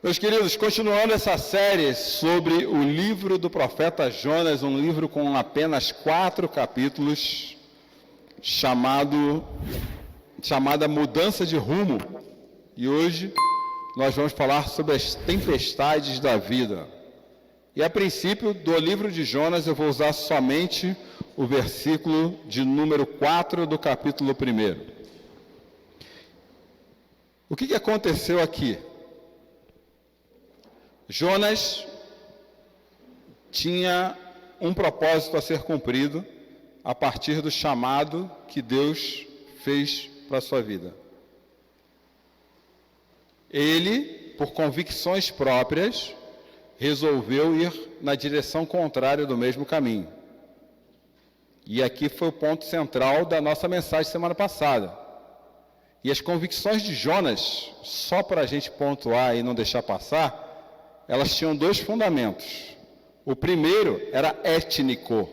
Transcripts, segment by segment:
Meus queridos, continuando essa série sobre o livro do profeta Jonas, um livro com apenas 4 capítulos, chamada Mudança de Rumo. E hoje nós vamos falar sobre as tempestades da vida. E a princípio do livro de Jonas eu vou usar somente o versículo de número 4 do capítulo 1. O que aconteceu aqui? Jonas tinha um propósito a ser cumprido a partir do chamado que Deus fez para a sua vida. Ele, por convicções próprias, resolveu ir na direção contrária do mesmo caminho. E aqui foi o ponto central da nossa mensagem semana passada. E as convicções de Jonas, só para a gente pontuar e não deixar passar, elas tinham 2 fundamentos. O primeiro era étnico.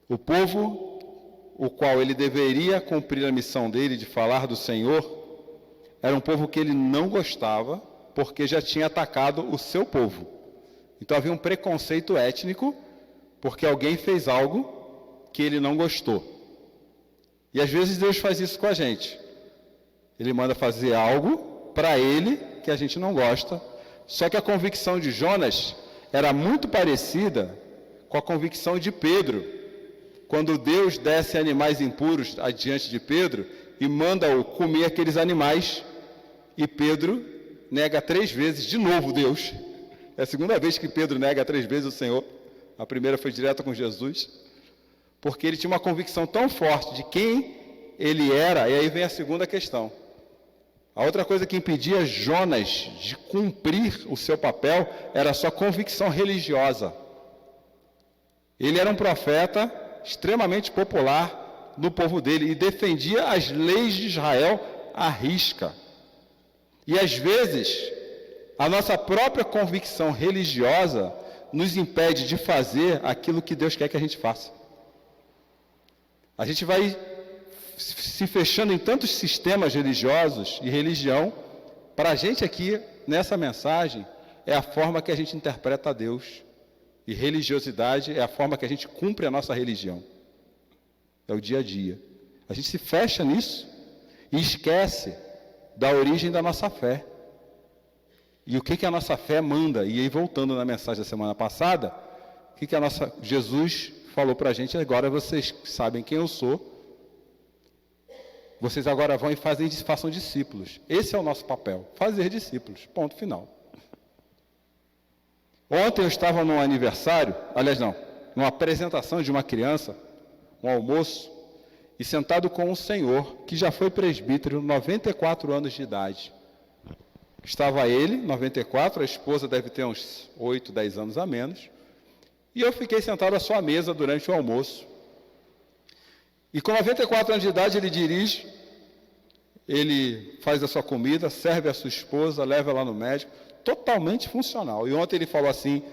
O povo, o qual ele deveria cumprir a missão dele de falar do Senhor, era um povo que ele não gostava, porque já tinha atacado o seu povo. Então havia um preconceito étnico, porque alguém fez algo que ele não gostou. E às vezes Deus faz isso com a gente. Ele manda fazer algo para ele que a gente não gosta. Só que a convicção de Jonas era muito parecida com a convicção de Pedro. Quando Deus desce animais impuros adiante de Pedro e manda-o comer aqueles animais, e Pedro nega 3 vezes de novo Deus. É a segunda vez que Pedro nega 3 vezes o Senhor. A primeira foi direta com Jesus, porque ele tinha uma convicção tão forte de quem ele era. E aí vem a segunda questão. A outra coisa que impedia Jonas de cumprir o seu papel era a sua convicção religiosa. Ele era um profeta extremamente popular no povo dele e defendia as leis de Israel à risca. E às vezes, a nossa própria convicção religiosa nos impede de fazer aquilo que Deus quer que a gente faça. A gente vai se fechando em tantos sistemas religiosos e religião. Para a gente aqui, nessa mensagem, é a forma que a gente interpreta a Deus. E religiosidade é a forma que a gente cumpre a nossa religião. É o dia a dia. A gente se fecha nisso e esquece da origem da nossa fé. E o que a nossa fé manda? E aí, voltando na mensagem da semana passada, o que Jesus falou para a gente: agora vocês sabem quem eu sou, vocês agora vão e façam discípulos. Esse é o nosso papel, fazer discípulos, ponto final. Ontem eu estava num aniversário, numa apresentação de uma criança, um almoço, e sentado com um senhor que já foi presbítero, 94 anos de idade. Estava ele, 94, a esposa deve ter uns 8, 10 anos a menos, e eu fiquei sentado à sua mesa durante o almoço. E com 94 anos de idade ele dirige, ele faz a sua comida, serve a sua esposa, leva ela no médico, totalmente funcional. E ontem ele falou assim,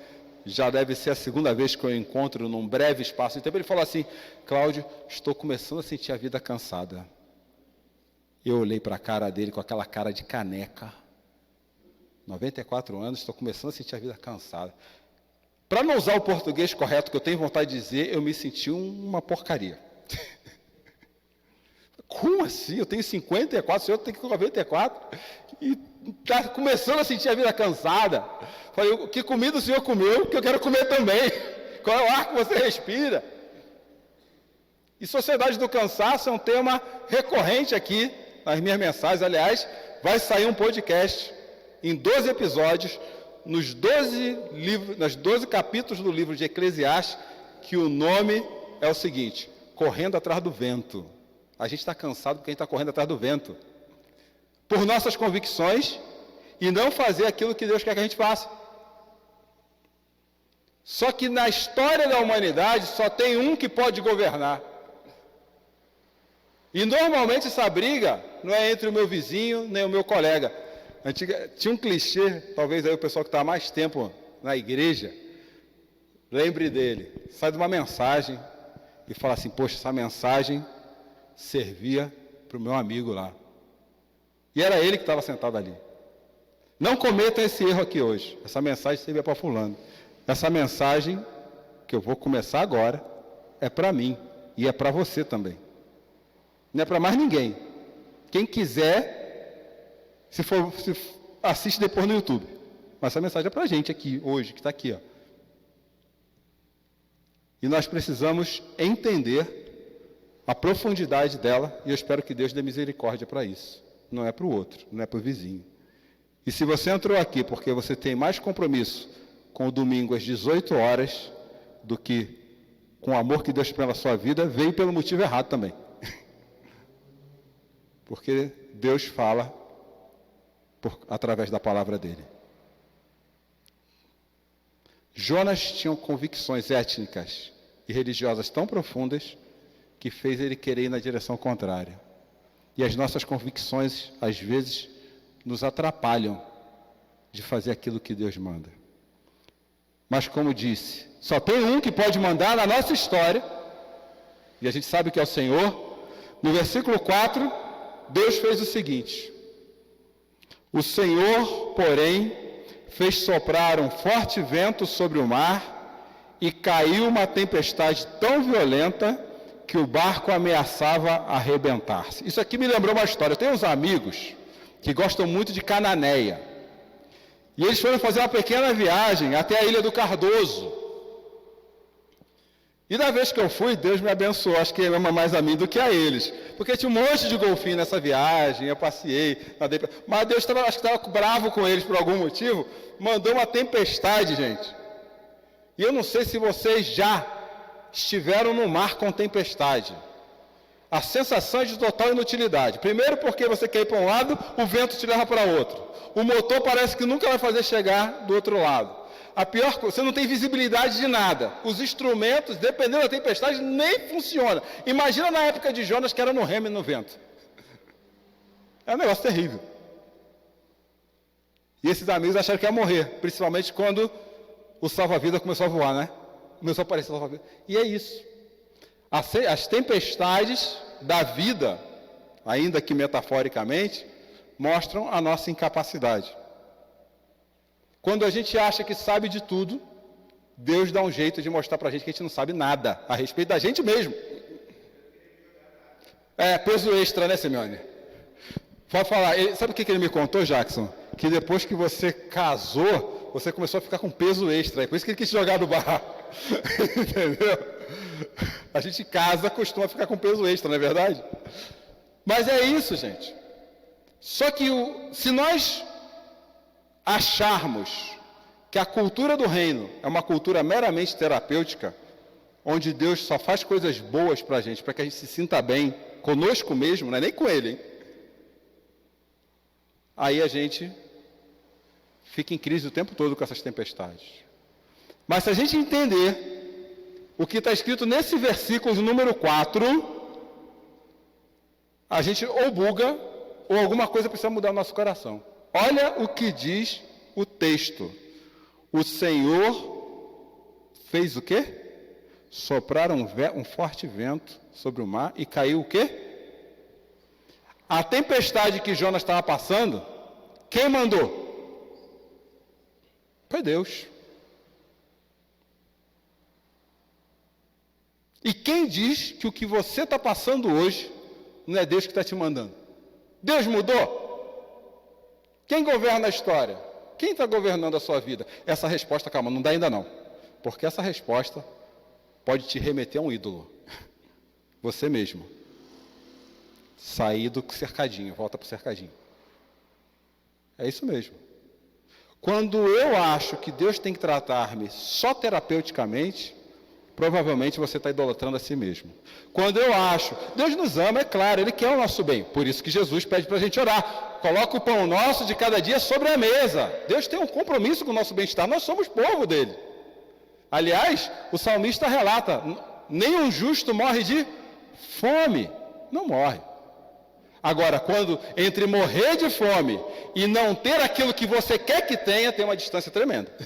já deve ser a segunda vez que eu encontro num breve espaço de tempo, ele falou assim: Cláudio, estou começando a sentir a vida cansada. Eu olhei para a cara dele com aquela cara de caneca. 94 anos, estou começando a sentir a vida cansada. Para não usar o português correto que eu tenho vontade de dizer, eu me senti uma porcaria. Como assim? Eu tenho 54, o senhor tem 94 e está começando a sentir a vida cansada. Falei: que comida o senhor comeu? Que eu quero comer também. Qual é o ar que você respira? E sociedade do cansaço é um tema recorrente aqui nas minhas mensagens. Aliás, vai sair um podcast em 12 episódios, nos 12 capítulos do livro de Eclesiastes, que o nome é o seguinte: Correndo atrás do vento. A gente está cansado porque a gente está correndo atrás do vento, por nossas convicções, e não fazer aquilo que Deus quer que a gente faça. Só que na história da humanidade só tem um que pode governar. E normalmente essa briga não é entre o meu vizinho nem o meu colega. Tinha um clichê, talvez aí o pessoal que está há mais tempo na igreja lembre dele. Sai de uma mensagem e fala assim: poxa, essa mensagem servia para o meu amigo lá. E era ele que estava sentado ali. Não cometa esse erro aqui hoje. Essa mensagem servia para fulano. Essa mensagem, que eu vou começar agora, é para mim e é para você também. Não é para mais ninguém. Quem quiser, se assiste depois no YouTube. Mas essa mensagem é para a gente aqui, hoje, que está aqui. Ó. E nós precisamos entender a profundidade dela, e eu espero que Deus dê misericórdia para isso. Não é para o outro, não é para o vizinho. E se você entrou aqui porque você tem mais compromisso com o domingo às 18 horas do que com o amor que Deus tem na sua vida, veio pelo motivo errado também. Porque Deus fala através da palavra dele. Jonas tinha convicções étnicas e religiosas tão profundas que fez ele querer ir na direção contrária. E as nossas convicções, às vezes, nos atrapalham de fazer aquilo que Deus manda. Mas, como disse, só tem um que pode mandar na nossa história, e a gente sabe que é o Senhor. No versículo 4, Deus fez o seguinte: o Senhor, porém, fez soprar um forte vento sobre o mar e caiu uma tempestade tão violenta que o barco ameaçava arrebentar-se. Isso aqui me lembrou uma história. Eu tenho uns amigos que gostam muito de Cananéia. E eles foram fazer uma pequena viagem até a Ilha do Cardoso. E da vez que eu fui, Deus me abençoou. Acho que ele ama mais a mim do que a eles. Porque tinha um monte de golfinho nessa viagem, eu passei, nadei. Mas Deus acho que estava bravo com eles por algum motivo. Mandou uma tempestade, gente. E eu não sei se vocês já estiveram no mar com tempestade. A sensação é de total inutilidade. Primeiro porque você quer ir para um lado, o vento te leva para outro. O motor parece que nunca vai fazer chegar do outro lado. A pior coisa, você não tem visibilidade de nada. Os instrumentos, dependendo da tempestade, nem funcionam. Imagina na época de Jonas, que era no remo e no vento. É um negócio terrível. E esses amigos acharam que ia morrer, principalmente quando o salva-vida começou a voar, né? Começou a aparecer o salva-vida. E é isso. As tempestades da vida, ainda que metaforicamente, mostram a nossa incapacidade. Quando a gente acha que sabe de tudo, Deus dá um jeito de mostrar para a gente que a gente não sabe nada a respeito da gente mesmo. É, peso extra, né, Simeone? Pode falar. Sabe o que ele me contou, Jackson? Que depois que você casou, você começou a ficar com peso extra. É por isso que ele quis jogar do bar. Entendeu? A gente casa, costuma ficar com peso extra, não é verdade? Mas é isso, gente. Só que se nós acharmos que a cultura do reino é uma cultura meramente terapêutica, onde Deus só faz coisas boas para a gente, para que a gente se sinta bem conosco mesmo, não é nem com Ele, hein? Aí a gente fica em crise o tempo todo com essas tempestades. Mas se a gente entender o que está escrito nesse versículo número 4, a gente ou buga, ou alguma coisa precisa mudar no nosso coração. Olha o que diz o texto. O Senhor fez o quê? Soprar um forte vento sobre o mar e caiu o quê? A tempestade que Jonas estava passando, quem mandou? Foi Deus. E quem diz que o que você está passando hoje não é Deus que está te mandando? Deus mudou? Quem governa a história? Quem está governando a sua vida? Essa resposta, calma, não dá ainda não. Porque essa resposta pode te remeter a um ídolo. Você mesmo. Sair do cercadinho, volta para o cercadinho. É isso mesmo. Quando eu acho que Deus tem que tratar-me só terapeuticamente, provavelmente você está idolatrando a si mesmo. Quando eu acho, Deus nos ama, é claro, Ele quer o nosso bem. Por isso que Jesus pede para a gente orar. Coloca o pão nosso de cada dia sobre a mesa. Deus tem um compromisso com o nosso bem-estar. Nós somos povo dele. Aliás, o salmista relata, nenhum justo morre de fome. Não morre. Agora, quando entre morrer de fome e não ter aquilo que você quer que tenha, tem uma distância tremenda.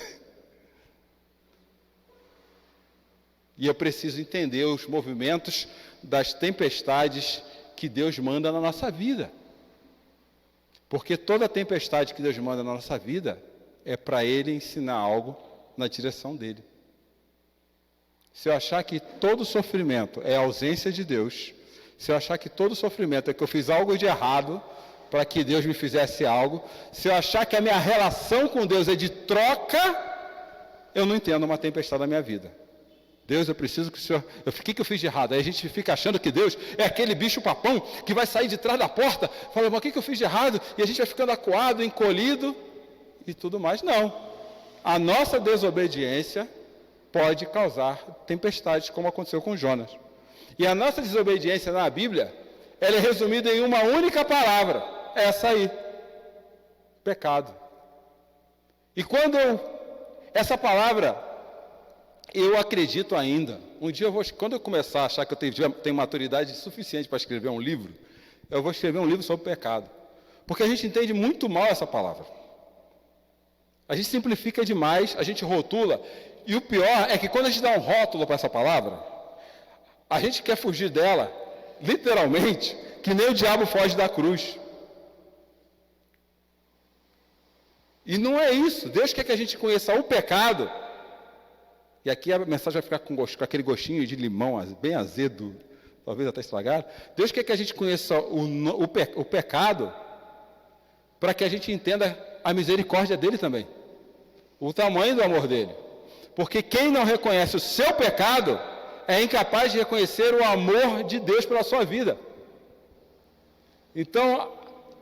E eu preciso entender os movimentos das tempestades que Deus manda na nossa vida. Porque toda tempestade que Deus manda na nossa vida é para Ele ensinar algo na direção dEle. Se eu achar que todo sofrimento é a ausência de Deus, se eu achar que todo sofrimento é que eu fiz algo de errado para que Deus me fizesse algo, se eu achar que a minha relação com Deus é de troca, eu não entendo uma tempestade da minha vida. Deus, eu preciso que o Senhor... O que eu fiz de errado? Aí a gente fica achando que Deus é aquele bicho papão que vai sair de trás da porta, falando, mas o que eu fiz de errado? E a gente vai ficando acuado, encolhido e tudo mais. Não. A nossa desobediência pode causar tempestades, como aconteceu com Jonas. E a nossa desobediência na Bíblia, ela é resumida em uma única palavra, essa aí, pecado. E essa palavra, eu acredito ainda, um dia quando eu começar a achar que eu tenho maturidade suficiente para escrever um livro, eu vou escrever um livro sobre pecado. Porque a gente entende muito mal essa palavra. A gente simplifica demais, a gente rotula, e o pior é que quando a gente dá um rótulo para essa palavra, a gente quer fugir dela, literalmente, que nem o diabo foge da cruz. E não é isso. Deus quer que a gente conheça o pecado, e aqui a mensagem vai ficar com aquele gostinho de limão bem azedo, talvez até estragado. Deus quer que a gente conheça o pecado, para que a gente entenda a misericórdia dele também, o tamanho do amor dele. Porque quem não reconhece o seu pecado é incapaz de reconhecer o amor de Deus pela sua vida. Então,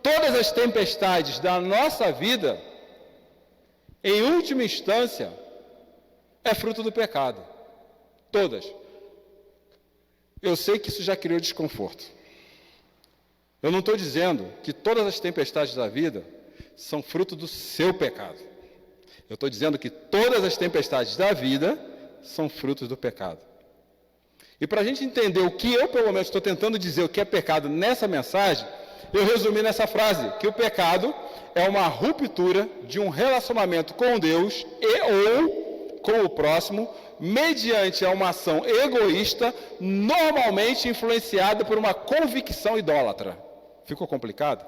todas as tempestades da nossa vida, em última instância, é fruto do pecado. Todas. Eu sei que isso já criou desconforto. Eu não estou dizendo que todas as tempestades da vida são fruto do seu pecado. Eu estou dizendo que todas as tempestades da vida são frutos do pecado. E para a gente entender o que eu, pelo menos, estou tentando dizer o que é pecado nessa mensagem, eu resumi nessa frase, que o pecado é uma ruptura de um relacionamento com Deus ou com o próximo, mediante uma ação egoísta, normalmente influenciada por uma convicção idólatra. Ficou complicado?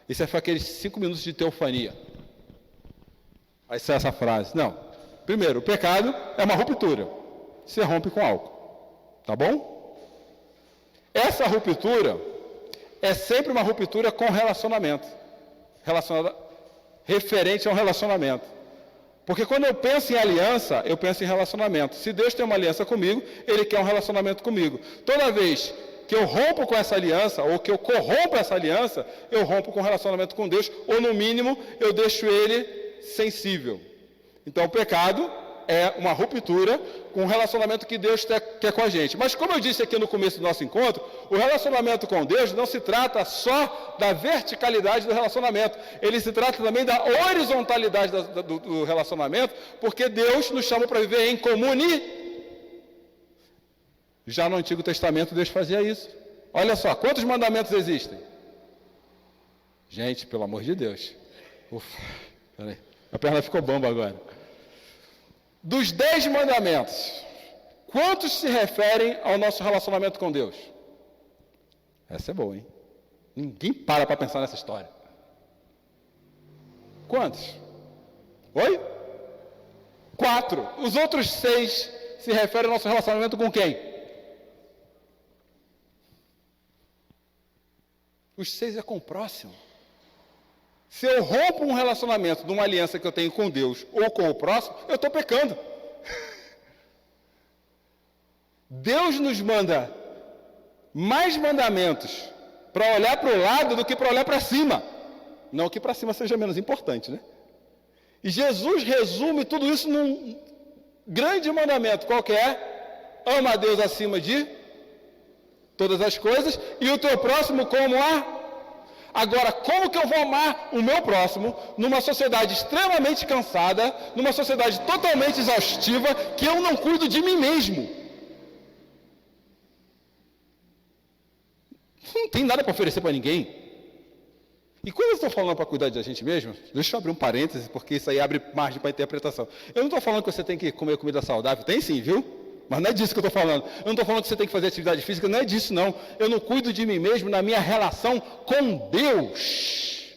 Isso foi aqueles 5 minutos de teofania. Aí sai essa frase. Não. Primeiro, o pecado é uma ruptura. Você rompe com álcool. Tá bom? Essa ruptura é sempre uma ruptura com relacionamento. Referente a um relacionamento. Porque quando eu penso em aliança, eu penso em relacionamento. Se Deus tem uma aliança comigo, Ele quer um relacionamento comigo. Toda vez que eu rompo com essa aliança, ou que eu corrompo essa aliança, eu rompo com o relacionamento com Deus, ou no mínimo, eu deixo Ele sensível. Então, o pecado é uma ruptura com o relacionamento que Deus quer com a gente. Mas, como eu disse aqui no começo do nosso encontro, o relacionamento com Deus não se trata só da verticalidade do relacionamento. Ele se trata também da horizontalidade do relacionamento, porque Deus nos chama para viver em comunidade. Já no Antigo Testamento, Deus fazia isso. Olha só, quantos mandamentos existem? Gente, pelo amor de Deus. Ufa, peraí. A perna ficou bamba agora. Dos 10 mandamentos, quantos se referem ao nosso relacionamento com Deus? Essa é boa, hein? Ninguém para pensar nessa história. Quantos? Oi? 4. Os outros 6 se referem ao nosso relacionamento com quem? Os 6 é com o próximo. Se eu rompo um relacionamento de uma aliança que eu tenho com Deus ou com o próximo, eu estou pecando. Deus nos manda mais mandamentos para olhar para o lado do que para olhar para cima. Não que para cima seja menos importante, né? E Jesus resume tudo isso num grande mandamento. Qual que é? Ama a Deus acima de todas as coisas e o teu próximo como a... Agora, como que eu vou amar o meu próximo numa sociedade extremamente cansada, numa sociedade totalmente exaustiva, que eu não cuido de mim mesmo? Não tem nada para oferecer para ninguém. E quando eu estou falando para cuidar de a gente mesmo, deixa eu abrir um parêntese, porque isso aí abre margem para interpretação. Eu não estou falando que você tem que comer comida saudável, tem sim, viu? Mas não é disso que eu estou falando. Eu não estou falando que você tem que fazer atividade física, não é disso não. Eu não cuido de mim mesmo na minha relação com Deus.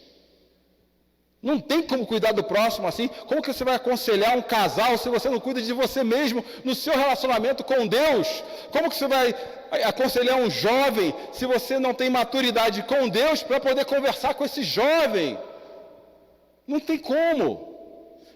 Não tem como cuidar do próximo assim. Como que você vai aconselhar um casal se você não cuida de você mesmo no seu relacionamento com Deus? Como que você vai aconselhar um jovem se você não tem maturidade com Deus para poder conversar com esse jovem? Não tem como.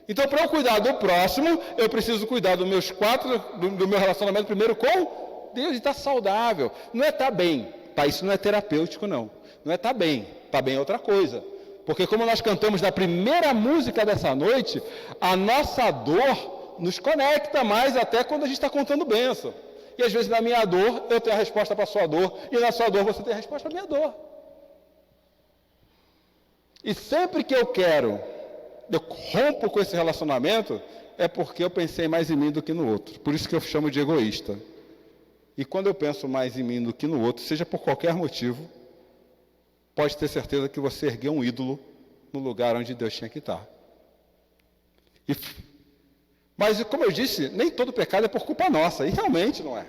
Então, para eu cuidar do próximo, eu preciso cuidar do meu relacionamento primeiro com Deus e estar saudável. Não é estar bem, tá? Isso não é terapêutico, não. Não é estar bem, estar bem é outra coisa. Porque como nós cantamos na primeira música dessa noite, a nossa dor nos conecta mais até quando a gente está contando bênção. E às vezes na minha dor, eu tenho a resposta para a sua dor, e na sua dor você tem a resposta para a minha dor. E sempre que eu rompo com esse relacionamento, é porque eu pensei mais em mim do que no outro. Por isso que eu chamo de egoísta. E quando eu penso mais em mim do que no outro, seja por qualquer motivo, pode ter certeza que você ergueu um ídolo no lugar onde Deus tinha que estar. Mas, como eu disse, nem todo pecado é por culpa nossa, e realmente não é.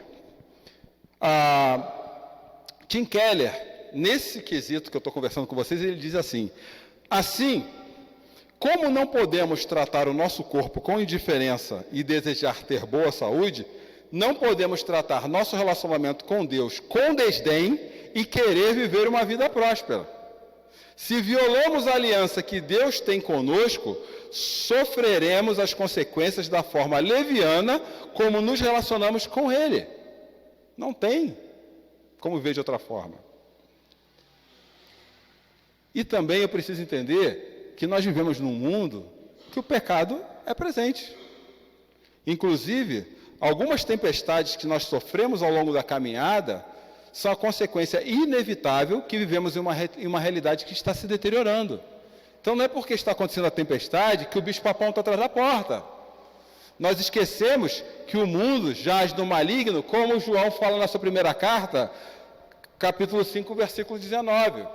Tim Keller, nesse quesito que eu estou conversando com vocês, ele diz assim: como não podemos tratar o nosso corpo com indiferença e desejar ter boa saúde, não podemos tratar nosso relacionamento com Deus com desdém e querer viver uma vida próspera. Se violamos a aliança que Deus tem conosco, sofreremos as consequências da forma leviana como nos relacionamos com Ele. Não tem como ver de outra forma. E também eu preciso entender que nós vivemos num mundo que o pecado é presente. Inclusive, algumas tempestades que nós sofremos ao longo da caminhada são a consequência inevitável que vivemos em uma realidade que está se deteriorando. Então não é porque está acontecendo a tempestade que o bicho-papão está atrás da porta. Nós esquecemos que o mundo jaz no maligno, como João fala na sua primeira carta, capítulo 5, versículo 19.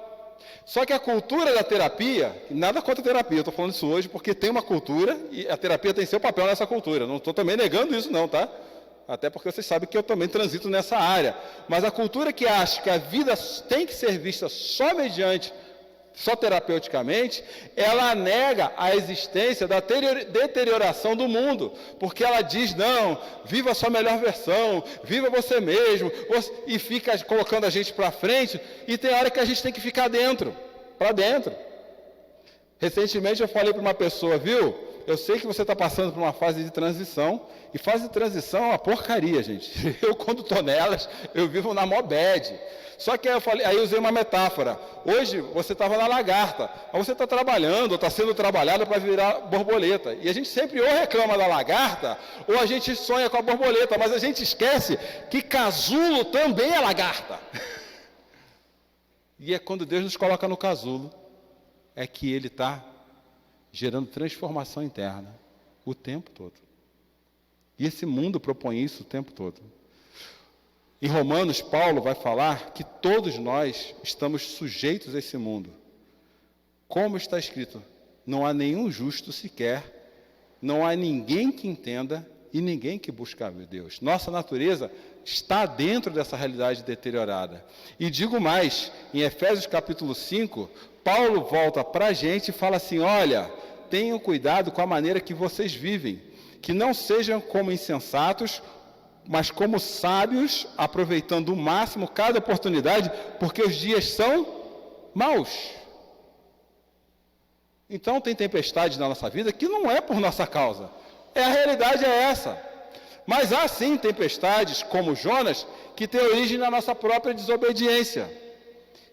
Só que a cultura da terapia, nada contra a terapia, eu estou falando isso hoje porque tem uma cultura e a terapia tem seu papel nessa cultura. Não estou também negando isso não, tá? Até porque vocês sabem que eu também transito nessa área. Mas a cultura que acha que a vida tem que ser vista só terapeuticamente, ela nega a existência da deterioração do mundo. Porque ela diz, não, viva a sua melhor versão, viva você mesmo, e fica colocando a gente para frente, e tem hora que a gente tem que ficar para dentro. Recentemente eu falei para uma pessoa, viu? Eu sei que você está passando por uma fase de transição, e fase de transição é uma porcaria, gente. Eu, quando estou nelas, eu vivo na mó bad. Só que aí eu usei uma metáfora. Hoje, você estava na lagarta, aí você está trabalhando, está sendo trabalhado para virar borboleta. E a gente sempre ou reclama da lagarta, ou a gente sonha com a borboleta, mas a gente esquece que casulo também é lagarta. E é quando Deus nos coloca no casulo, é que Ele está gerando transformação interna o tempo todo. E esse mundo propõe isso o tempo todo. Em Romanos, Paulo vai falar que todos nós estamos sujeitos a esse mundo. Como está escrito, não há nenhum justo sequer, não há ninguém que entenda e ninguém que busque a Deus. Nossa natureza está dentro dessa realidade deteriorada. E digo mais, em Efésios capítulo 5, Paulo volta para a gente e fala assim, olha, tenham cuidado com a maneira que vocês vivem, que não sejam como insensatos, mas como sábios, aproveitando o máximo cada oportunidade, porque os dias são maus. Então tem tempestade na nossa vida que não é por nossa causa. A realidade é essa. Mas há sim tempestades, como Jonas, que têm origem na nossa própria desobediência.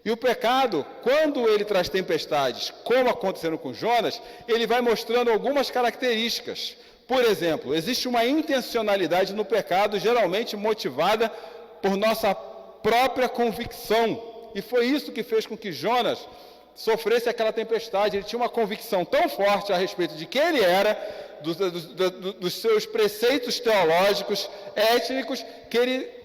E o pecado, quando ele traz tempestades, como aconteceram com Jonas, ele vai mostrando algumas características. Por exemplo, existe uma intencionalidade no pecado, geralmente motivada por nossa própria convicção. E foi isso que fez com que Jonas sofresse aquela tempestade. Ele tinha uma convicção tão forte a respeito de quem ele era, dos seus preceitos teológicos, étnicos, que ele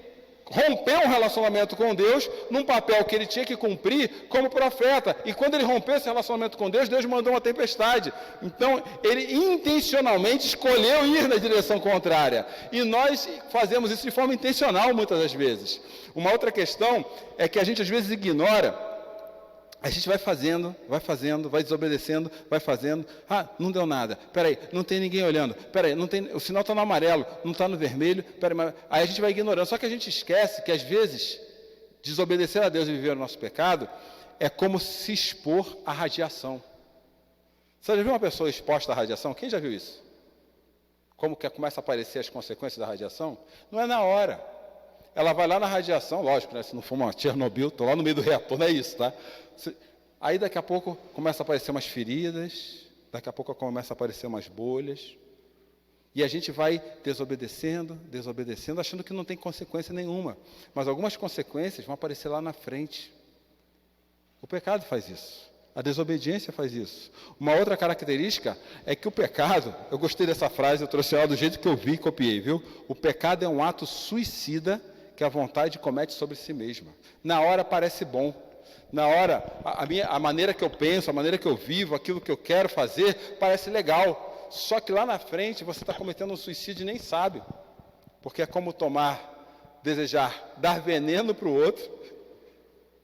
rompeu um relacionamento com Deus num papel que ele tinha que cumprir como profeta. E quando ele rompeu esse relacionamento com Deus, Deus mandou uma tempestade. Então, ele intencionalmente escolheu ir na direção contrária. E nós fazemos isso de forma intencional muitas das vezes. Uma outra questão é que a gente às vezes ignora A gente vai fazendo, vai desobedecendo, vai fazendo. Ah, não deu nada. Peraí, não tem ninguém olhando. Peraí, não tem, o sinal está no amarelo, não está no vermelho. Peraí, aí a gente vai ignorando. Só que a gente esquece que às vezes desobedecer a Deus e viver o nosso pecado é como se expor à radiação. Você já viu uma pessoa exposta à radiação? Quem já viu isso? Como que começa a aparecer as consequências da radiação? Não é na hora. Ela vai lá na radiação, lógico, né? Se não for uma Chernobyl, estou lá no meio do reator, não é isso, tá? Aí daqui a pouco começa a aparecer umas feridas, daqui a pouco começa a aparecer umas bolhas, e a gente vai desobedecendo, achando que não tem consequência nenhuma. Mas algumas consequências vão aparecer lá na frente. O pecado faz isso. A desobediência faz isso. Uma outra característica é que o pecado, eu gostei dessa frase, eu trouxe ela do jeito que eu vi e copiei, viu? O pecado é um ato suicida que a vontade comete sobre si mesma. Na hora parece bom. Na hora, a maneira que eu penso, a maneira que eu vivo, aquilo que eu quero fazer, parece legal. Só que lá na frente você está cometendo um suicídio e nem sabe. Porque é como desejar dar veneno para o outro,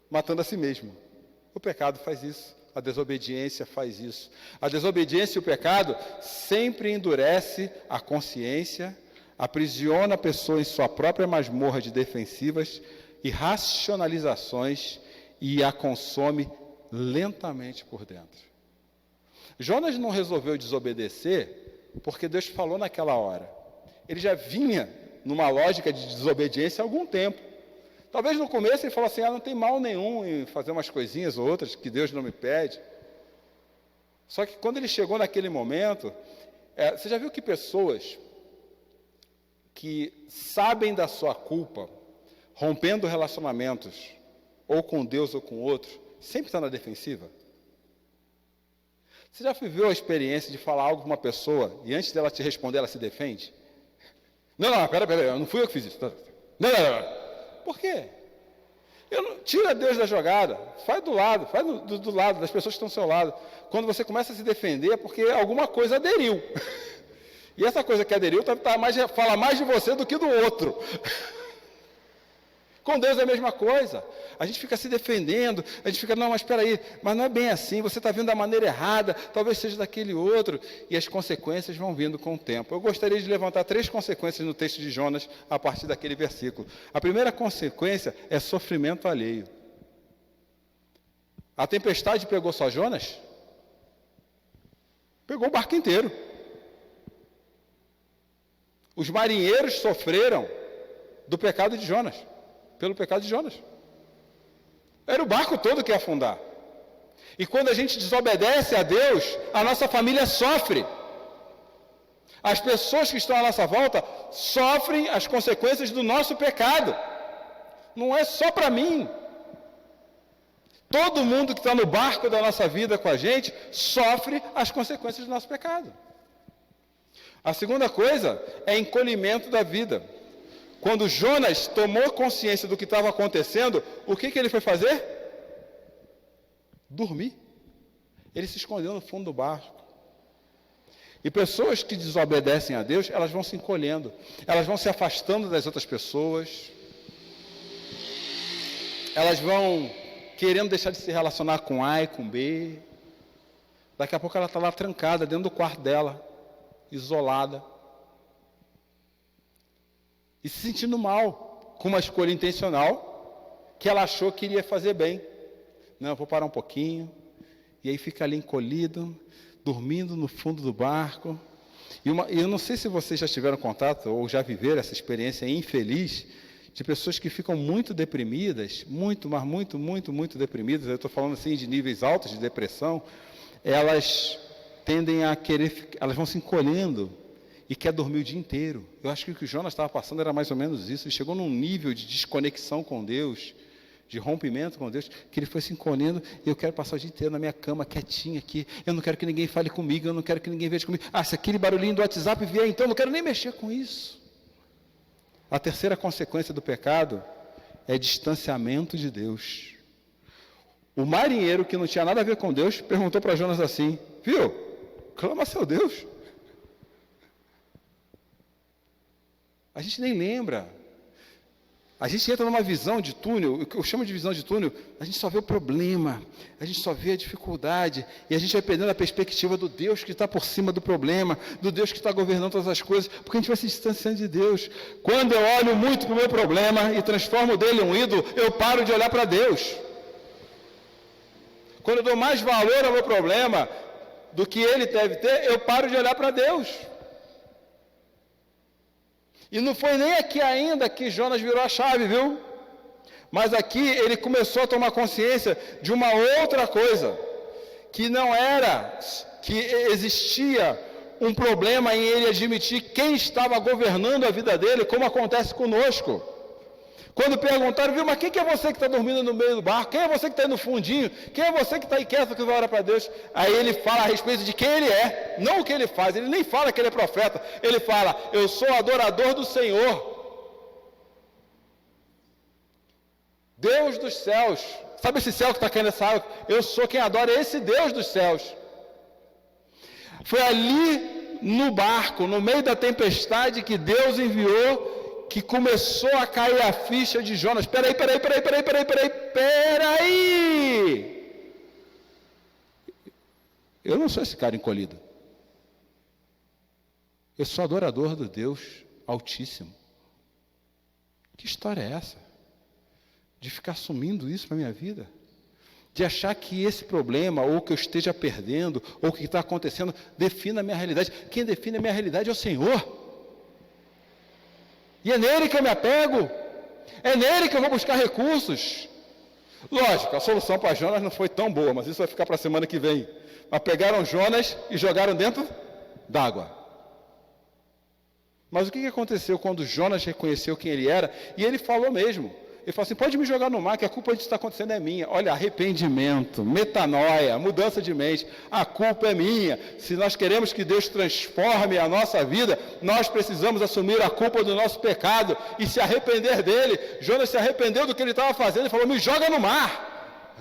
matando a si mesmo. O pecado faz isso. A desobediência faz isso. A desobediência e o pecado sempre endurece a consciência, aprisiona a pessoa em sua própria masmorra de defensivas e racionalizações e a consome lentamente por dentro. Jonas não resolveu desobedecer porque Deus falou naquela hora. Ele já vinha numa lógica de desobediência há algum tempo. Talvez no começo ele falou assim, não tem mal nenhum em fazer umas coisinhas ou outras que Deus não me pede. Só que quando ele chegou naquele momento, você já viu que pessoas que sabem da sua culpa, rompendo relacionamentos, ou com Deus ou com outro, sempre está na defensiva? Você já viveu a experiência de falar algo para uma pessoa e antes dela te responder, ela se defende? Não, pera, não fui eu que fiz isso. Não. Por quê? Tira Deus da jogada, faz do lado, do lado das pessoas que estão ao seu lado. Quando você começa a se defender é porque alguma coisa aderiu. E essa coisa que aderiu fala mais de você do que do outro. Com Deus é a mesma coisa. A gente fica se defendendo, a gente fica, não, mas espera aí, mas não é bem assim, você está vindo da maneira errada, talvez seja daquele outro, e as consequências vão vindo com o tempo. Eu gostaria de levantar 3 consequências no texto de Jonas, a partir daquele versículo. A primeira consequência é sofrimento alheio. A tempestade pegou só Jonas? Pegou o barco inteiro. Os marinheiros sofreram do pecado de Jonas. Pelo pecado de Jonas. Era o barco todo que ia afundar. E quando a gente desobedece a Deus, a nossa família sofre. As pessoas que estão à nossa volta sofrem as consequências do nosso pecado. Não é só para mim. Todo mundo que está no barco da nossa vida com a gente sofre as consequências do nosso pecado. A segunda coisa é encolhimento da vida. Quando Jonas tomou consciência do que estava acontecendo, o que ele foi fazer? Dormir. Ele se escondeu no fundo do barco. E pessoas que desobedecem a Deus, elas vão se encolhendo, elas vão se afastando das outras pessoas, elas vão querendo deixar de se relacionar com A e com B. Daqui a pouco ela está lá trancada dentro do quarto dela, isolada. E se sentindo mal, com uma escolha intencional, que ela achou que iria fazer bem. Não, eu vou parar um pouquinho, e aí fica ali encolhido, dormindo no fundo do barco. E eu não sei se vocês já tiveram contato, ou já viveram essa experiência infeliz, de pessoas que ficam muito deprimidas, muito deprimidas, eu estou falando assim de níveis altos de depressão, elas tendem a querer, elas vão se encolhendo, e quer dormir o dia inteiro. Eu acho que o que o Jonas estava passando era mais ou menos isso. Ele chegou num nível de desconexão com Deus, de rompimento com Deus, que ele foi se encolhendo, e eu quero passar o dia inteiro na minha cama, quietinho aqui, eu não quero que ninguém fale comigo, eu não quero que ninguém veja comigo. Se aquele barulhinho do WhatsApp vier, então eu não quero nem mexer com isso. A terceira consequência do pecado é distanciamento de Deus. O marinheiro, que não tinha nada a ver com Deus, perguntou para Jonas assim, viu, clama a seu Deus. A gente nem lembra A gente entra numa visão de túnel, o que eu chamo de visão de túnel, a gente só vê o problema, a gente só vê a dificuldade, e a gente vai perdendo a perspectiva do Deus que está por cima do problema, do Deus que está governando todas as coisas, porque a gente vai se distanciando de Deus. Quando eu olho muito para o meu problema e transformo dele em um ídolo, eu paro de olhar para Deus. Quando eu dou mais valor ao meu problema do que ele deve ter, eu paro de olhar para Deus. E não foi nem aqui ainda que Jonas virou a chave, viu? Mas aqui ele começou a tomar consciência de uma outra coisa, que não era que existia um problema em ele admitir quem estava governando a vida dele, como acontece conosco. Quando perguntaram, viu, mas quem que é você que está dormindo no meio do barco? Quem é você que está aí no fundinho? Quem é você que está aí quieto que vai orar para Deus? Aí ele fala a respeito de quem ele é, não o que ele faz. Ele nem fala que ele é profeta. Ele fala, eu sou adorador do Senhor. Deus dos céus. Sabe esse céu que está caindo nessa água? Eu sou quem adora esse Deus dos céus. Foi ali no barco, no meio da tempestade, que Deus enviou, que começou a cair a ficha de Jonas. Peraí. Eu não sou esse cara encolhido. Eu sou adorador do Deus Altíssimo. Que história é essa? De ficar assumindo isso para a minha vida? De achar que esse problema, ou que eu esteja perdendo, ou que está acontecendo, define a minha realidade. Quem define a minha realidade é o Senhor. E é nele que eu me apego, é nele que eu vou buscar recursos. Lógico, a solução para Jonas não foi tão boa, mas isso vai ficar para a semana que vem. Mas pegaram Jonas e jogaram dentro d'água. Mas o que aconteceu quando Jonas reconheceu quem ele era? E ele falou mesmo. Ele falou assim, pode me jogar no mar, que a culpa disso que está acontecendo é minha. Olha, arrependimento, metanoia, mudança de mente. A culpa é minha. Se nós queremos que Deus transforme a nossa vida, nós precisamos assumir a culpa do nosso pecado e se arrepender dele. Jonas se arrependeu do que ele estava fazendo e falou, me joga no mar.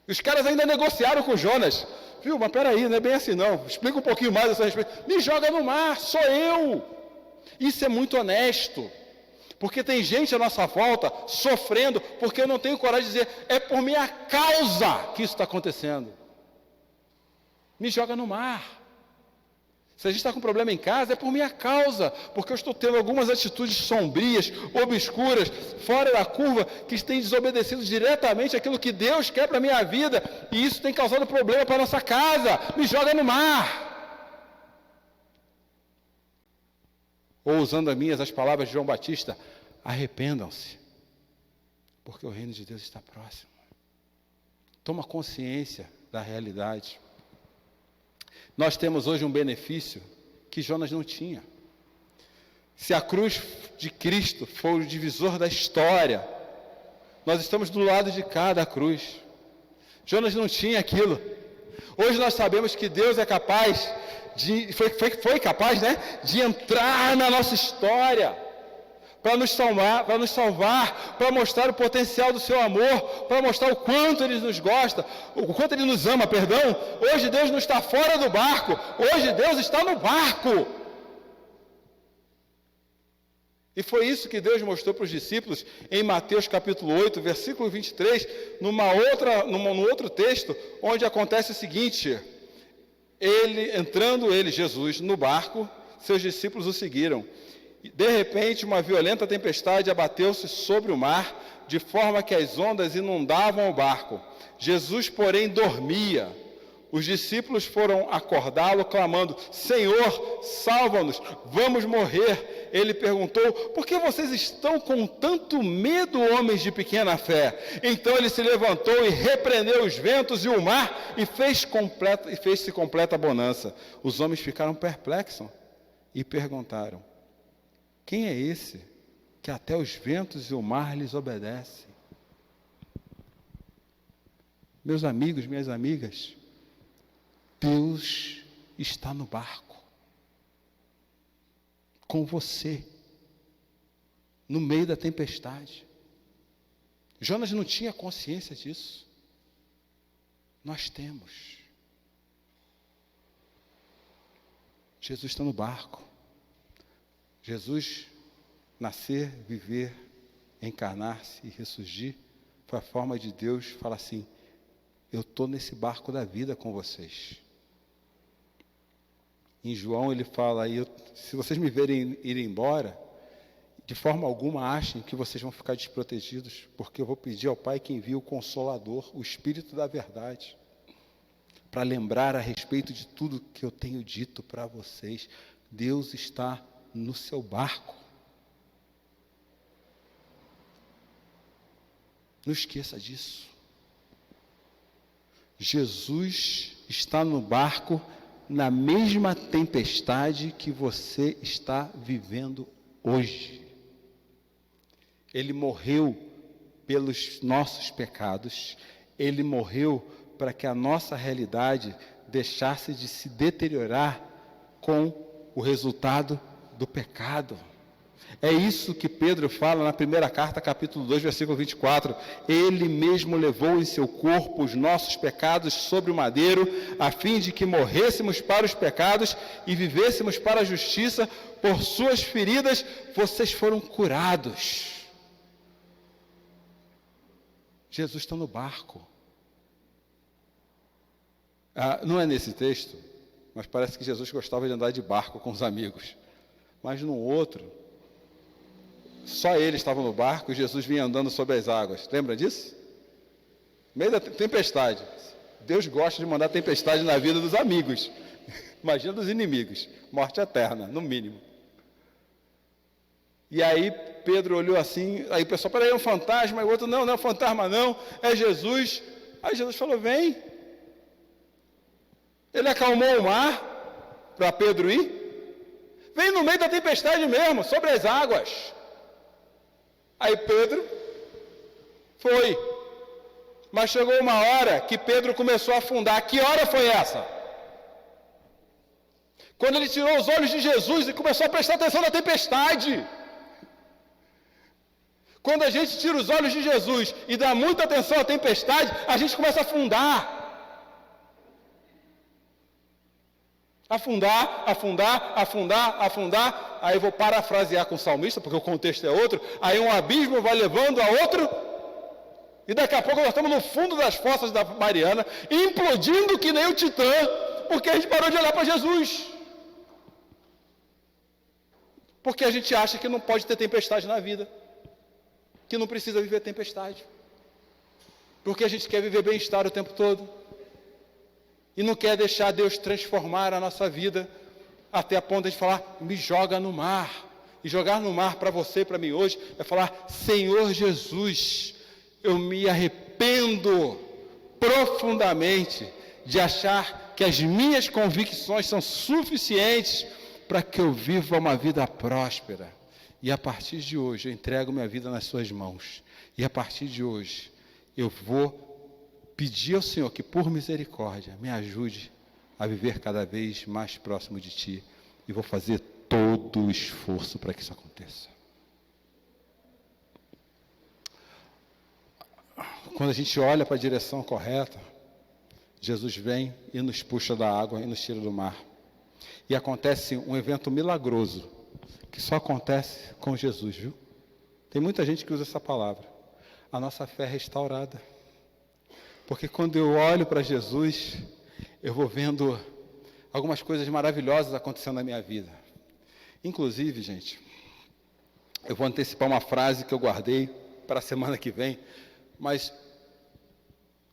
Os caras ainda negociaram com Jonas. Viu, mas peraí, não é bem assim não. Explica um pouquinho mais a seu respeito. Me joga no mar, sou eu. Isso é muito honesto. Porque tem gente à nossa volta sofrendo, porque eu não tenho coragem de dizer, é por minha causa que isso está acontecendo. Me joga no mar. Se a gente está com problema em casa, é por minha causa, porque eu estou tendo algumas atitudes sombrias, obscuras, fora da curva, que têm desobedecido diretamente aquilo que Deus quer para a minha vida, e isso tem causado problema para a nossa casa. Me joga no mar. Ou usando as palavras de João Batista, arrependam-se, porque o reino de Deus está próximo. Toma consciência da realidade. Nós temos hoje um benefício que Jonas não tinha. Se a cruz de Cristo for o divisor da história, nós estamos do lado de cá da cruz. Jonas não tinha aquilo. Hoje nós sabemos que Deus é capaz foi capaz, né, de entrar na nossa história, para nos salvar, para mostrar o potencial do seu amor, para mostrar o quanto Ele nos gosta, o quanto Ele nos ama, perdão. Hoje Deus não está fora do barco, hoje Deus está no barco. E foi isso que Deus mostrou para os discípulos em Mateus capítulo 8, versículo 23, num outro texto, onde acontece o seguinte: Jesus, no barco, seus discípulos o seguiram. De repente, uma violenta tempestade abateu-se sobre o mar, de forma que as ondas inundavam o barco. Jesus, porém, dormia. Os discípulos foram acordá-lo, clamando, Senhor, salva-nos, vamos morrer. Ele perguntou, por que vocês estão com tanto medo, homens de pequena fé? Então ele se levantou e repreendeu os ventos e o mar e fez-se completa bonança. Os homens ficaram perplexos e perguntaram, quem é esse que até os ventos e o mar lhes obedecem? Meus amigos, minhas amigas, Deus está no barco, com você, no meio da tempestade. Jonas não tinha consciência disso. Nós temos. Jesus está no barco. Jesus nascer, viver, encarnar-se e ressurgir, foi a forma de Deus falar assim: eu estou nesse barco da vida com vocês. Em João ele fala, se vocês me verem ir embora, de forma alguma achem que vocês vão ficar desprotegidos, porque eu vou pedir ao Pai que envie o Consolador, o Espírito da verdade, para lembrar a respeito de tudo que eu tenho dito para vocês. Deus está no seu barco. Não esqueça disso. Jesus está no barco na mesma tempestade que você está vivendo hoje. Ele morreu pelos nossos pecados, ele morreu para que a nossa realidade deixasse de se deteriorar com o resultado do pecado. É isso que Pedro fala na primeira carta, capítulo 2, versículo 24. Ele mesmo levou em seu corpo os nossos pecados sobre o madeiro, a fim de que morrêssemos para os pecados e vivêssemos para a justiça. Por suas feridas, vocês foram curados. Jesus está no barco. Não é nesse texto, mas parece que Jesus gostava de andar de barco com os amigos. Mas no outro, só ele estava no barco e Jesus vinha andando sobre as águas. Lembra disso? No meio da tempestade. Deus gosta de mandar tempestade na vida dos amigos. Imagina dos inimigos. Morte eterna, no mínimo. E aí Pedro olhou assim, aí o pessoal, peraí, é um fantasma, e o outro, não é um fantasma não, é Jesus. Aí Jesus falou, vem. Ele acalmou o mar para Pedro ir. Vem no meio da tempestade mesmo, sobre as águas. Aí Pedro foi. Mas chegou uma hora que Pedro começou a afundar. Que hora foi essa? Quando ele tirou os olhos de Jesus e começou a prestar atenção na tempestade. Quando a gente tira os olhos de Jesus e dá muita atenção à tempestade, a gente começa a afundar. Afundar. Aí eu vou parafrasear com o salmista, porque o contexto é outro. Aí um abismo vai levando a outro. E daqui a pouco nós estamos no fundo das fossas da Mariana, implodindo que nem o Titã, porque a gente parou de olhar para Jesus. Porque a gente acha que não pode ter tempestade na vida, que não precisa viver tempestade. Porque a gente quer viver bem-estar o tempo todo. E não quer deixar Deus transformar a nossa vida até a ponto de falar, me joga no mar. E jogar no mar para você e para mim hoje é falar, Senhor Jesus, eu me arrependo profundamente de achar que as minhas convicções são suficientes para que eu viva uma vida próspera. E a partir de hoje eu entrego minha vida nas suas mãos. E a partir de hoje eu vou pedir ao Senhor que, por misericórdia, me ajude a viver cada vez mais próximo de Ti. E vou fazer todo o esforço para que isso aconteça. Quando a gente olha para a direção correta, Jesus vem e nos puxa da água e nos tira do mar. E acontece um evento milagroso, que só acontece com Jesus, viu? Tem muita gente que usa essa palavra. A nossa fé é restaurada. Porque quando eu olho para Jesus, eu vou vendo algumas coisas maravilhosas acontecendo na minha vida. Inclusive, gente, eu vou antecipar uma frase que eu guardei para a semana que vem, mas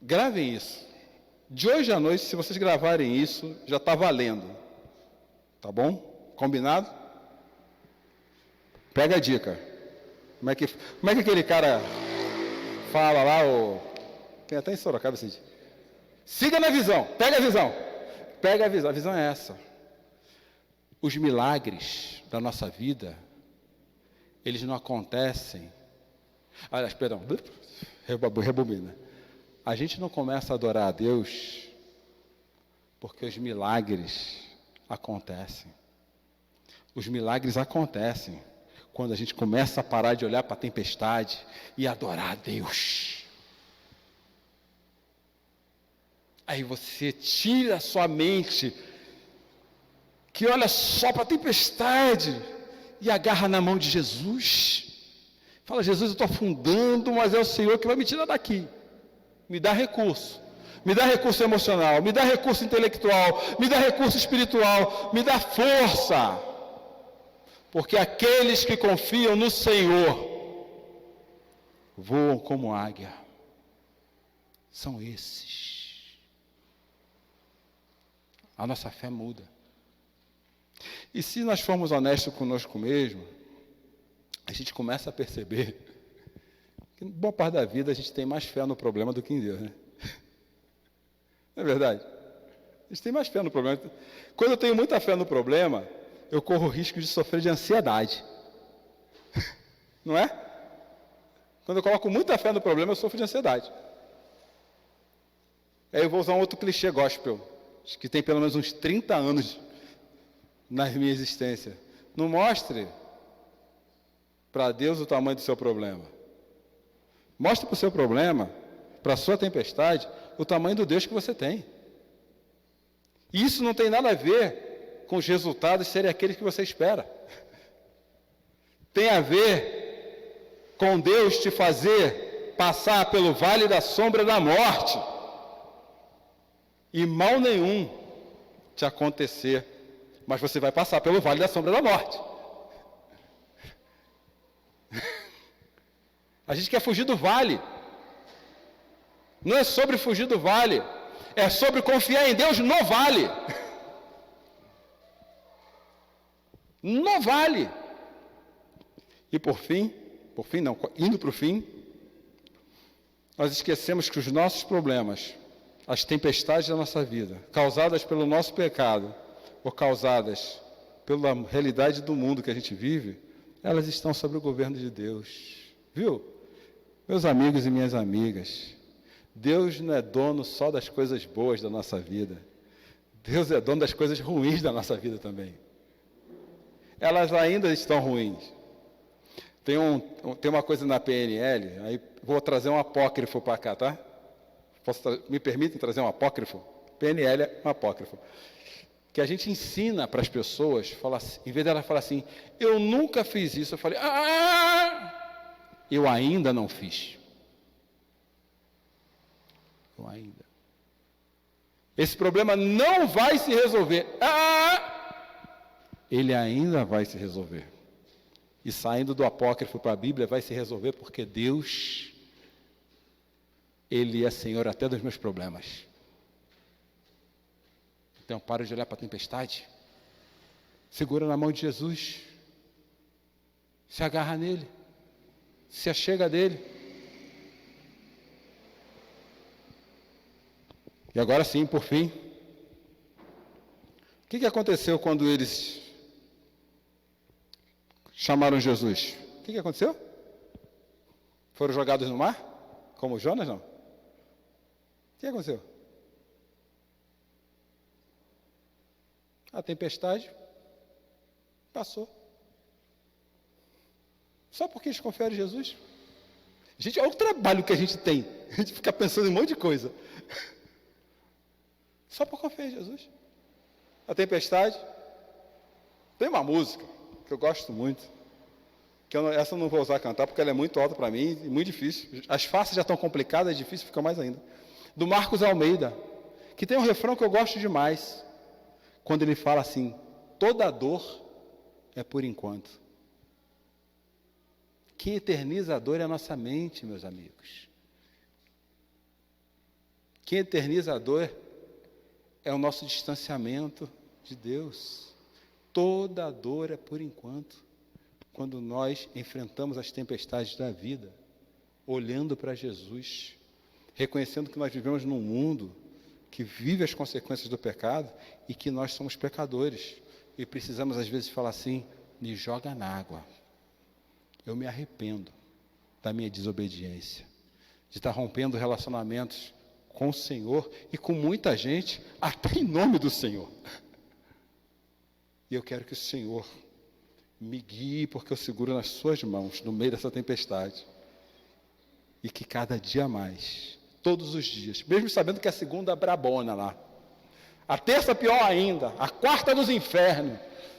gravem isso. De hoje à noite, se vocês gravarem isso, já está valendo. Tá bom? Combinado? Pega a dica. Como é que aquele cara fala lá, tem até em Sorocaba esse dia. Siga na visão, pega a visão. Pega a visão é essa. Os milagres da nossa vida, eles não acontecem. Aliás, perdão, rebobina. A gente não começa a adorar a Deus porque os milagres acontecem. Os milagres acontecem quando a gente começa a parar de olhar para a tempestade e adorar a Deus. Aí você tira a sua mente, que olha só para a tempestade, e agarra na mão de Jesus. Fala, Jesus, eu estou afundando, mas é o Senhor que vai me tirar daqui. Me dá recurso. Me dá recurso emocional, me dá recurso intelectual, me dá recurso espiritual, me dá força. Porque aqueles que confiam no Senhor voam como águia. São esses. A nossa fé muda. E se nós formos honestos conosco mesmo, a gente começa a perceber que, boa parte da vida, a gente tem mais fé no problema do que em Deus, né? Não é verdade? A gente tem mais fé no problema. Quando eu tenho muita fé no problema, eu corro o risco de sofrer de ansiedade. Não é? Quando eu coloco muita fé no problema, eu sofro de ansiedade. Aí eu vou usar um outro clichê gospel, que tem pelo menos uns 30 anos na minha existência. Não mostre para Deus o tamanho do seu problema. Mostre para o seu problema, para a sua tempestade, o tamanho do Deus que você tem. E isso não tem nada a ver com os resultados serem aqueles que você espera. Tem a ver com Deus te fazer passar pelo vale da sombra da morte e mal nenhum te acontecer, mas você vai passar pelo vale da sombra da morte. A gente quer fugir do vale. Não é sobre fugir do vale, é sobre confiar em Deus no vale. No vale. E por fim não, indo para o fim, nós esquecemos que os nossos problemas, as tempestades da nossa vida, causadas pelo nosso pecado, ou causadas pela realidade do mundo que a gente vive, elas estão sob o governo de Deus. Viu? Meus amigos e minhas amigas, Deus não é dono só das coisas boas da nossa vida. Deus é dono das coisas ruins da nossa vida também. Elas ainda estão ruins. Tem uma coisa na PNL, aí vou trazer um apócrifo para cá, tá? Me permitem trazer um apócrifo? PNL é um apócrifo. Que a gente ensina para as pessoas, fala assim, em vez dela falar assim, eu nunca fiz isso, eu falei, eu ainda não fiz. Eu ainda. Esse problema não vai se resolver. Ele ainda vai se resolver. E saindo do apócrifo para a Bíblia, vai se resolver porque Deus, Ele é Senhor até dos meus problemas. Então, para de olhar para a tempestade. Segura na mão de Jesus. Se agarra nele. Se achega dele. E agora sim, por fim. O que aconteceu quando eles chamaram Jesus? O que aconteceu? Foram jogados no mar? Como Jonas, não? O que aconteceu? A tempestade passou. Só porque eles confiaram em Jesus? Gente, olha o trabalho que a gente tem. A gente fica pensando em um monte de coisa. Só por confiar em Jesus. A tempestade. Tem uma música que eu gosto muito. Essa eu não vou usar cantar porque ela é muito alta para mim e muito difícil. As faces já estão complicadas, é difícil, fica mais ainda. Do Marcos Almeida. Que tem um refrão que eu gosto demais. Quando ele fala assim, toda dor é por enquanto. Quem eterniza a dor é a nossa mente, meus amigos. Quem eterniza a dor é o nosso distanciamento de Deus. Toda dor é por enquanto. Quando nós enfrentamos as tempestades da vida, olhando para Jesus, reconhecendo que nós vivemos num mundo que vive as consequências do pecado e que nós somos pecadores. E precisamos, às vezes, falar assim, me joga na água. Eu me arrependo da minha desobediência, de estar rompendo relacionamentos com o Senhor e com muita gente, até em nome do Senhor. E eu quero que o Senhor me guie, porque eu seguro nas suas mãos, no meio dessa tempestade. E que cada dia mais, todos os dias, mesmo sabendo que a segunda é brabona lá, a terça pior ainda, a quarta dos infernos,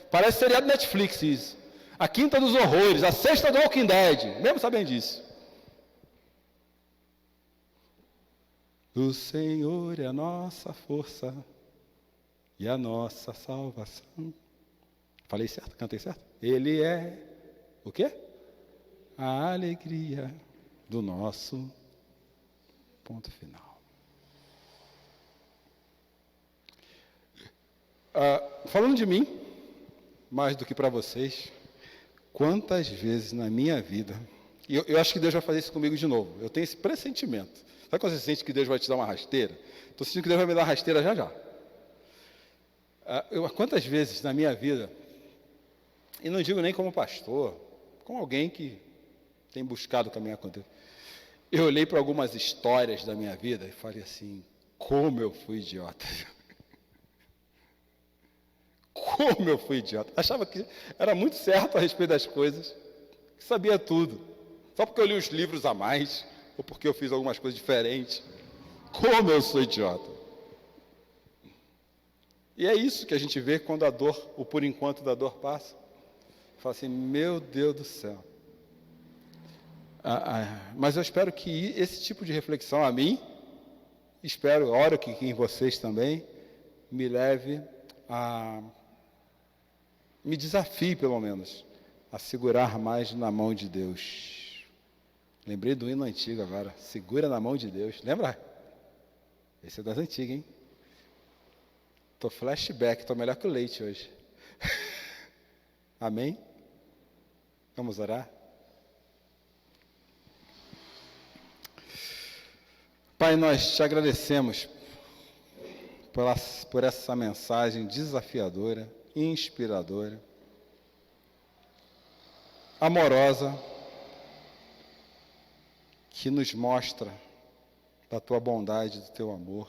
parece seriado Netflix isso. a quinta dos horrores, a sexta do Walking Dead, mesmo sabendo disso. O Senhor é a nossa força e a nossa salvação. Falei certo? Cantei certo? Ele é o quê? A alegria do nosso ponto final. Falando de mim, mais do que para vocês, quantas vezes na minha vida, e eu acho que Deus vai fazer isso comigo de novo, eu tenho esse pressentimento. Sabe quando você sente que Deus vai te dar uma rasteira? Estou sentindo que Deus vai me dar uma rasteira já já. Quantas vezes na minha vida, e não digo nem como pastor, como alguém que tem buscado caminhar com Deus, eu olhei para algumas histórias da minha vida e falei assim, como eu fui idiota. Como eu fui idiota. Achava que era muito certo a respeito das coisas, que sabia tudo. Só porque eu li os livros a mais, ou porque eu fiz algumas coisas diferentes. Como eu sou idiota. E é isso que a gente vê quando a dor, o por enquanto da dor passa. Fala assim, meu Deus do céu. Mas eu espero que esse tipo de reflexão a mim, oro que em vocês também, me leve a... me desafie, pelo menos, a segurar mais na mão de Deus. Lembrei do hino antigo agora, segura na mão de Deus. Lembra? Esse é das antigas, hein? Estou flashback, estou melhor que o leite hoje. Amém? Vamos orar? Pai, nós te agradecemos por essa mensagem desafiadora, inspiradora, amorosa, que nos mostra da tua bondade, do teu amor.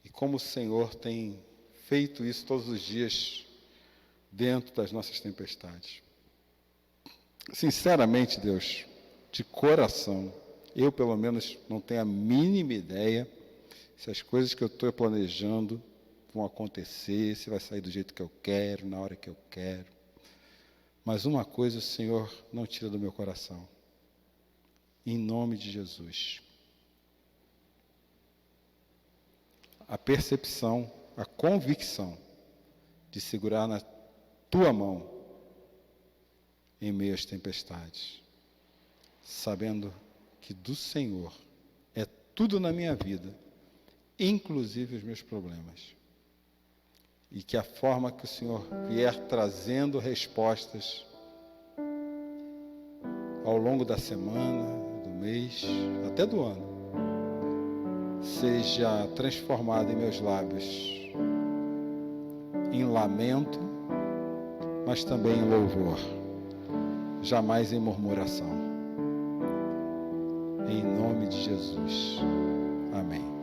E como o Senhor tem feito isso todos os dias dentro das nossas tempestades. Sinceramente, Deus, de coração, eu pelo menos não tenho a mínima ideia se as coisas que eu estou planejando vão acontecer, se vai sair do jeito que eu quero, na hora que eu quero. Mas uma coisa o Senhor não tira do meu coração. Em nome de Jesus. A percepção, a convicção de segurar na tua mão em meio às tempestades, sabendo que do Senhor é tudo na minha vida, inclusive os meus problemas. E que a forma que o Senhor vier trazendo respostas ao longo da semana, do mês, até do ano, seja transformada em meus lábios em lamento, mas também em louvor, jamais em murmuração. Em nome de Jesus. Amém.